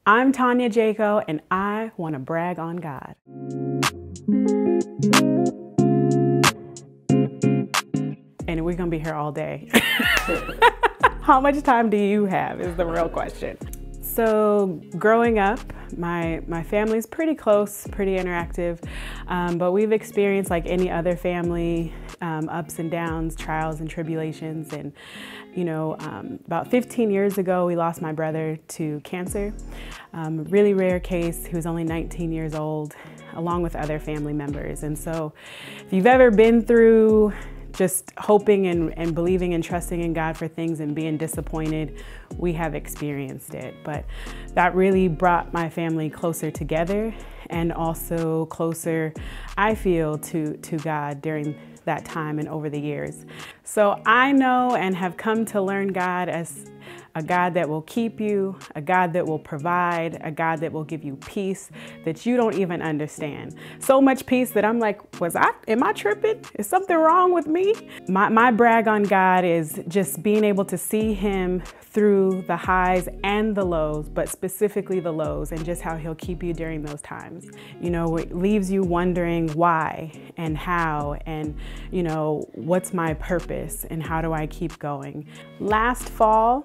I'm Tanya Jaco, and I want to brag on God. And we're going to be here all day. How much time do you have is the real question. So growing up, my family's pretty close, pretty interactive, but we've experienced, like any other family, ups and downs, trials and tribulations. And about 15 years ago, we lost my brother to cancer. Really rare case. He was only 19 years old, along with other family members. And so if you've ever been through just hoping and believing and trusting in God for things and being disappointed, we have experienced it. But that really brought my family closer together, and also closer, I feel, to God during that time and over the years. So I know and have come to learn God as a God that will keep you, a God that will provide, a God that will give you peace that you don't even understand. So much peace that I'm like, am I tripping? Is something wrong with me? My brag on God is just being able to see Him through the highs and the lows, but specifically the lows, and just how He'll keep you during those times. It leaves you wondering why and how, and what's my purpose and how do I keep going? Last fall,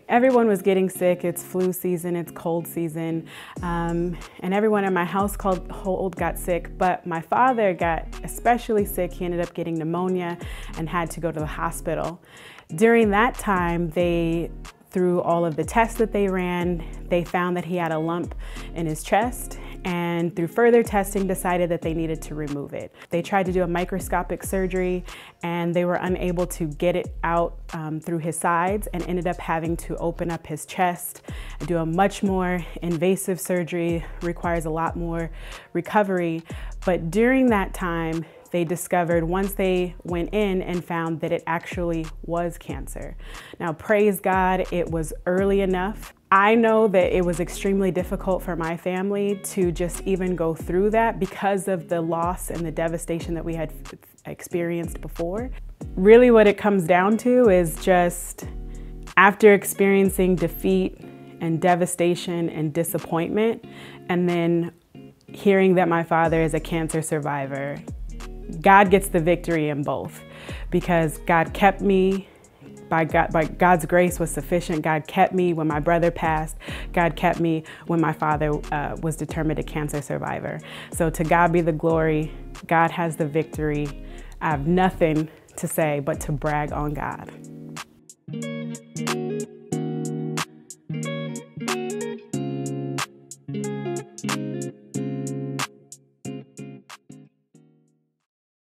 everyone was getting sick. It's flu season, it's cold season, and everyone in my household got sick, but my father got especially sick. He ended up getting pneumonia and had to go to the hospital. During that time, through all of the tests that they ran, they found that he had a lump in his chest, and through further testing decided that they needed to remove it. They tried to do a microscopic surgery, and they were unable to get it out through his sides, and ended up having to open up his chest and do a much more invasive surgery, requires a lot more recovery. But during that time, they discovered, once they went in and found that it actually was cancer. Now, praise God, it was early enough. I know that it was extremely difficult for my family to just even go through that because of the loss and the devastation that we had experienced before. Really what it comes down to is just, after experiencing defeat and devastation and disappointment, and then hearing that my father is a cancer survivor, God gets the victory in both, because God kept me. By God's grace was sufficient. God kept me when my brother passed. God kept me when my father was determined a cancer survivor. So to God be the glory. God has the victory. I have nothing to say but to brag on God.